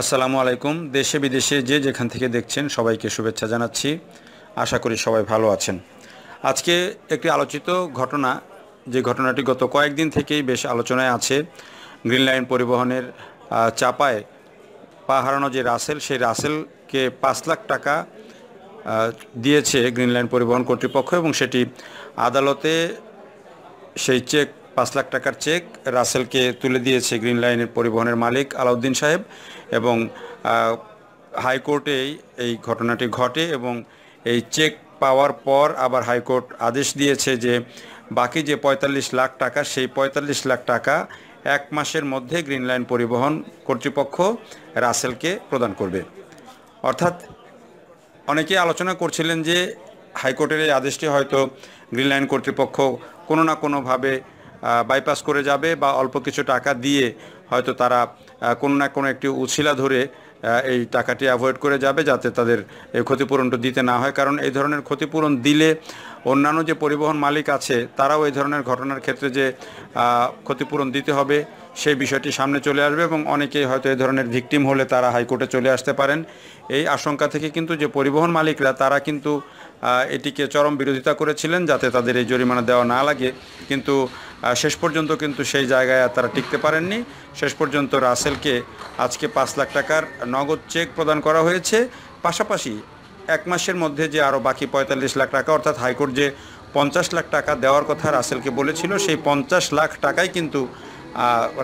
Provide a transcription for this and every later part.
আসসালামু আলাইকুম। দেশে বিদেশে যে যেখান থেকে দেখছেন সবাইকে শুভেচ্ছা জানাচ্ছি। আশা করি সবাই ভালো আছেন। আজকে একটি আলোচিত ঘটনা, যে ঘটনাটি গত কয়েকদিন থেকেই বেশ আলোচনায় আছে। গ্রিন লাইন পরিবহনের চাপায় পা হারানো যে রাসেল, সেই রাসেলকে 5 লাখ টাকা দিয়েছে গ্রিন লাইন পরিবহন কর্তৃপক্ষ, এবং সেটি আদালতে সেই চেক 5 লাখ টাকার চেক রাসেলকে তুলে দিয়েছে গ্রিন লাইনের পরিবহনের মালিক আলাউদ্দিন সাহেব। এবং হাইকোর্টে এই ঘটনাটি ঘটে, এবং এই চেক পাওয়ার পর আবার হাইকোর্ট আদেশ দিয়েছে যে বাকি যে 45 লাখ টাকা, সেই 45 লাখ টাকা 1 মাসের মধ্যে গ্রিন লাইন পরিবহন কর্তৃপক্ষ রাসেলকে প্রদান করবে। অর্থাৎ অনেকেই আলোচনা করছিলেন যে হাইকোর্টের এই আদেশটি হয়তো গ্রিন লাইন কর্তৃপক্ষ কোনো না কোনোভাবে বাইপাস করে যাবে, বা অল্প কিছু টাকা দিয়ে হয়তো তারা কোনো না কোনো একটি উছিলা ধরে এই টাকাটি অ্যাভয়েড করে যাবে, যাতে তাদের এই ক্ষতিপূরণটা দিতে না হয়। কারণ এই ধরনের ক্ষতিপূরণ দিলে অন্যান্য যে পরিবহন মালিক আছে তারাও এই ধরনের ঘটনার ক্ষেত্রে যে ক্ষতিপূরণ দিতে হবে সেই বিষয়টি সামনে চলে আসবে, এবং অনেকেই হয়তো এই ধরনের ভিকটিম হলে তারা হাইকোর্টে চলে আসতে পারেন। এই আশঙ্কা থেকে কিন্তু যে পরিবহন মালিকরা, তারা কিন্তু এটিকে চরম বিরোধিতা করেছিলেন যাতে তাদের এই জরিমানা দেওয়া না লাগে। কিন্তু শেষ পর্যন্ত কিন্তু সেই জায়গায় তারা টিকতে পারেননি। শেষ পর্যন্ত রাসেলকে আজকে 5 লাখ টাকার নগদ চেক প্রদান করা হয়েছে। পাশাপাশি 1 মাসের মধ্যে যে আরও বাকি 45 লাখ টাকা, অর্থাৎ হাইকোর্ট যে 50 লাখ টাকা দেওয়ার কথা রাসেলকে বলেছিল, সেই 50 লাখ টাকাই কিন্তু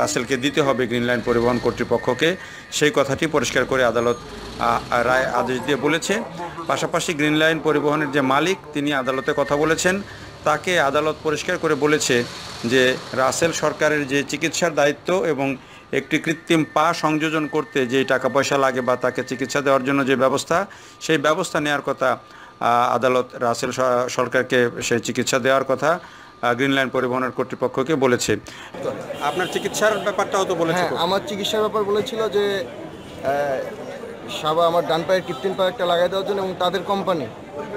রাসেলকে দিতে হবে গ্রিন লাইন পরিবহন কর্তৃপক্ষকে। সেই কথাটি পরিষ্কার করে আদালত রায় আদেশ দিয়ে বলেছে। পাশাপাশি গ্রিন লাইন পরিবহনের যে মালিক, তিনি আদালতে কথা বলেছেন। তাকে আদালত পরিষ্কার করে বলেছে যে রাসেল সরকারের যে চিকিৎসার দায়িত্ব এবং একটি কৃত্রিম পা সংযোজন করতে যে টাকা পয়সা লাগে, বা তাকে চিকিৎসা দেওয়ার জন্য যে ব্যবস্থা, সেই ব্যবস্থা নেওয়ার কথা আদালত রাসেল সরকারকে সেই চিকিৎসা দেওয়ার কথা গ্রিন লাইন পরিবহনের কর্তৃপক্ষকে বলেছে। আপনার চিকিৎসার ব্যাপারটাও তো বলেছে। হ্যাঁ, আমার চিকিৎসার ব্যাপার বলেছিল যে সাবা আমার ডান পায়ের কৃত্রিম পা একটা লাগাই দেওয়ার জন্য, এবং তাদের কোম্পানি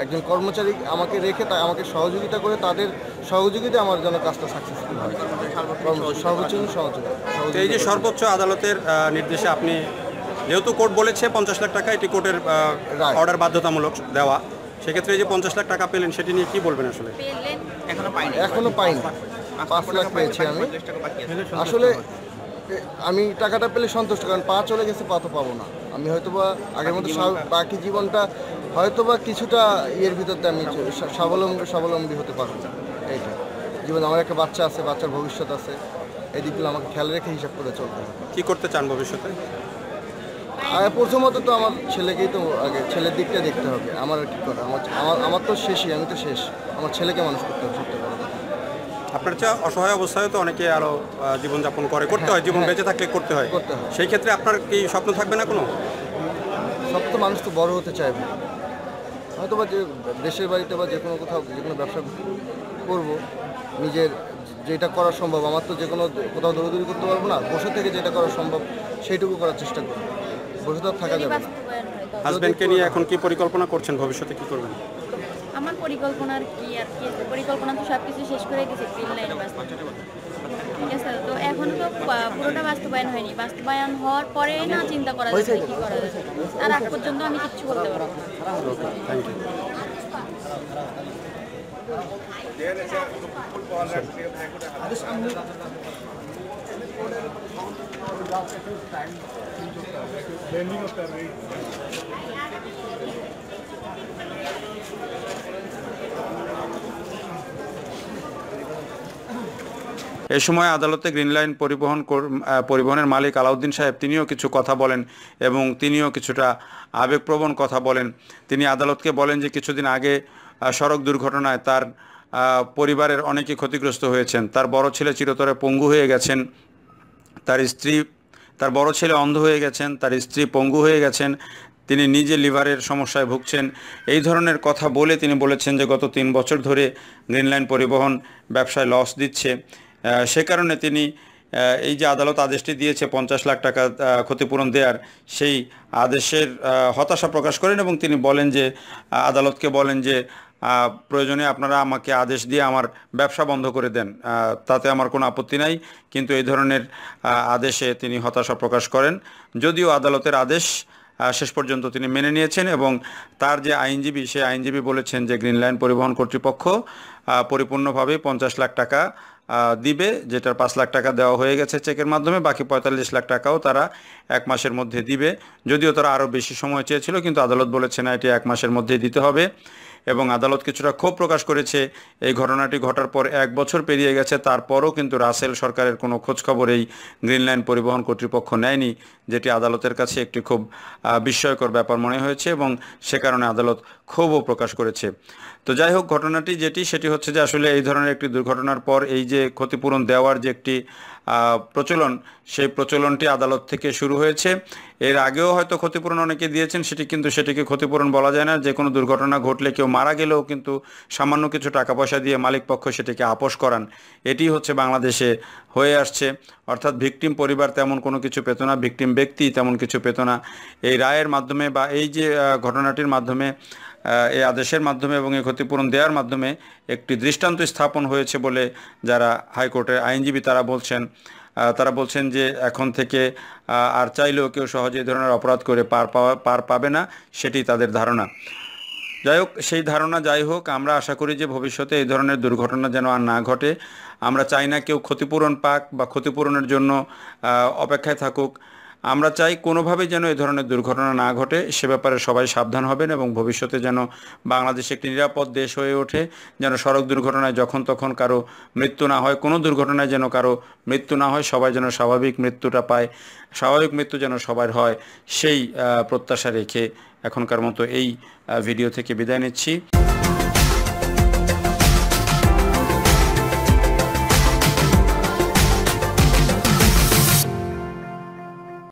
একজন কর্মচারী আমাকে রেখে আমাকে সহযোগিতা করে, তাদের সহযোগিতা আমার জন্য কাজটা সাকসেসফুল হয়। সর্বোচ্চ সহযোগিতা। এই যে সর্বোচ্চ আদালতের নির্দেশে আপনি, যেহেতু কোর্ট বলেছে 50 লাখ টাকা, এটি কোর্টের অর্ডার বাধ্যতামূলক দেওয়া, সেক্ষেত্রে এই যে 50 লাখ টাকা পেলেন, সেটি নিয়ে কি বলবেন? আসলে এখনো পাইনি। 5 লাখ পেয়েছি আমি। আসলে আমি টাকাটা পেলে সন্তুষ্ট, কারণ পা চলে গেছে, পা তো পাবো না। আমি হয়তোবা আগের মতো বাকি জীবনটা হয়তোবা কিছুটা ইয়ের ভিতরতে আমি স্বাবলম্বী হতে পারবো। এইটা জীবন, আমার একটা বাচ্চা আছে, বাচ্চার ভবিষ্যৎ আছে, এই দিকগুলো আমাকে খেয়াল রেখে হিসাব করে চলতে হবে। কী করতে চান ভবিষ্যতে? প্রথমত তো আমার ছেলেকেই তো আগে, ছেলের দিকটা দেখতে হবে। আমার আর কী করা, আমার তো শেষই, আমি তো শেষ। আমার ছেলেকে মানুষ করতে হবে সত্যি কথা। আপনার চেয়ে অসহায় অবস্থায় তো অনেকে আরও জীবনযাপন করতে হয়, জীবন বেঁচে থাকলে করতে হয়। সেই ক্ষেত্রে আপনার কি স্বপ্ন থাকবে না কোনো? সব তো মানুষ তো বড় হতে চাইবে, হয়তো বা যে দেশের বাড়িতে বা যে কোনো কোথাও যে কোনো ব্যবসা করব, নিজের যেটা করা সম্ভব। আমার তো যে কোনো কোথাও দৌড়দৌড়ি করতে পারবো না, বসে থেকে যেটা করা সম্ভব সেইটুকু করার চেষ্টা করব। বসে তো থাকা যাবে। হাজব্যান্ডকে নিয়ে এখন কি পরিকল্পনা করছেন, ভবিষ্যতে কি করবেন? আমার পরিকল্পনার কি আর কি আছে, পরিকল্পনা তো সব কিছু শেষ করে গেছি গ্রিন লাইনে ঠিক আছে। তো এখন তো পুরোটা বাস্তবায়ন হয়নি, বাস্তবায়ন হওয়ার পরে না চিন্তা করা যাবে কি করা যাবে। তার আগ পর্যন্ত আমি কিচ্ছু বলতে পারবো না। Thank you. এ সময় আদালতে গ্রিন লাইন পরিবহনের মালিক আলাউদ্দিন সাহেব, তিনিও কিছু কথা বলেন, এবং তিনিও কিছুটা আবেগপ্রবণ কথা বলেন। তিনি আদালতকে বলেন যে কিছুদিন আগে সড়ক দুর্ঘটনায় তার পরিবারের অনেকে ক্ষতিগ্রস্ত হয়েছেন। তার বড় ছেলে চিরতরে পঙ্গু হয়ে গেছেন, তার বড় ছেলে অন্ধ হয়ে গেছেন, তার স্ত্রী পঙ্গু হয়ে গেছেন, তিনি নিজে লিভারের সমস্যায় ভুগছেন। এই ধরনের কথা বলে তিনি বলেছেন যে গত 3 বছর ধরে গ্রিন লাইন পরিবহন ব্যবসায় লস দিচ্ছে। সে কারণে তিনি এই যে আদালত আদেশটি দিয়েছে 50 লাখ টাকা ক্ষতিপূরণ দেওয়ার, সেই আদেশের হতাশা প্রকাশ করেন, এবং তিনি বলেন যে আদালতকে বলেন যে প্রয়োজনে আপনারা আমাকে আদেশ দিয়ে আমার ব্যবসা বন্ধ করে দেন, তাতে আমার কোনো আপত্তি নাই। কিন্তু এই ধরনের আদেশে তিনি হতাশা প্রকাশ করেন। যদিও আদালতের আদেশ শেষ পর্যন্ত তিনি মেনে নিয়েছেন এবং তার যে আইনজীবী, সেই আইনজীবী বলেছেন যে গ্রিন লাইন পরিবহন কর্তৃপক্ষ পরিপূর্ণভাবে 50 লাখ টাকা দিবে, যেটার 5 লাখ টাকা দেওয়া হয়ে গেছে চেকের মাধ্যমে, বাকি 45 লাখ টাকাও তারা 1 মাসের মধ্যে দিবে। যদিও তারা আরও বেশি সময় চেয়েছিল, কিন্তু আদালত বলেছে না, এটি 1 মাসের মধ্যেই দিতে হবে। এবং আদালত কিছুটা ক্ষোভ প্রকাশ করেছে এই ঘটনাটি ঘটার পর 1 বছর পেরিয়ে গেছে, তারপরও কিন্তু রাসেল সরকারের কোনো খোঁজখবর এই গ্রিন লাইন পরিবহন কর্তৃপক্ষ নেয়নি, যেটি আদালতের কাছে একটি খুব বিস্ময়কর ব্যাপার মনে হয়েছে এবং সে কারণে আদালত ক্ষোভও প্রকাশ করেছে। তো যাই হোক, ঘটনাটি সেটি হচ্ছে যে আসলে এই ধরনের একটি দুর্ঘটনার পর এই যে ক্ষতিপূরণ দেওয়ার যে একটি প্রচলন, সেই প্রচলনটি আদালত থেকে শুরু হয়েছে। এর আগেও হয়তো ক্ষতিপূরণ অনেকে দিয়েছেন, সেটিকে ক্ষতিপূরণ বলা যায় না। যে কোনো দুর্ঘটনা ঘটলে কেউ মারা গেলেও কিন্তু সামান্য কিছু টাকা পয়সা দিয়ে মালিক পক্ষ সেটিকে আপোস করান। এটি হচ্ছে বাংলাদেশে হয়ে আসছে, অর্থাৎ ভিকটিম পরিবার তেমন কোনো কিছু পেত না, ভিকটিম ব্যক্তি তেমন কিছু পেত না। এই রায়ের মাধ্যমে বা এই যে ঘটনাটির মাধ্যমে, এই আদেশের মাধ্যমে এবং এই ক্ষতিপূরণ দেওয়ার মাধ্যমে একটি দৃষ্টান্ত স্থাপন হয়েছে বলে যারা হাইকোর্টের আইনজীবী তারা বলছেন যে এখন থেকে আর চাইলেও কেউ সহজে এই ধরনের অপরাধ করে পার পাবে না, সেটি তাদের ধারণা। যাই হোক, সেই ধারণা যাই হোক, আমরা আশা করি যে ভবিষ্যতে এই ধরনের দুর্ঘটনা যেন আর না ঘটে। আমরা চাই না কেউ ক্ষতিপূরণ পাক বা ক্ষতিপূরণের জন্য অপেক্ষায় থাকুক। আমরা চাই কোনোভাবেই যেন এই ধরনের দুর্ঘটনা না ঘটে, সে ব্যাপারে সবাই সাবধান হবেন এবং ভবিষ্যতে যেন বাংলাদেশ একটি নিরাপদ দেশ হয়ে ওঠে, যেন সড়ক দুর্ঘটনায় যখন তখন কারো মৃত্যু না হয়, কোনো দুর্ঘটনায় যেন কারো মৃত্যু না হয়, সবাই যেন স্বাভাবিক মৃত্যুটা পায়, স্বাভাবিক মৃত্যু যেন সবার হয়, সেই প্রত্যাশা রেখে এখনকার মতো এই ভিডিও থেকে বিদায় নিচ্ছি।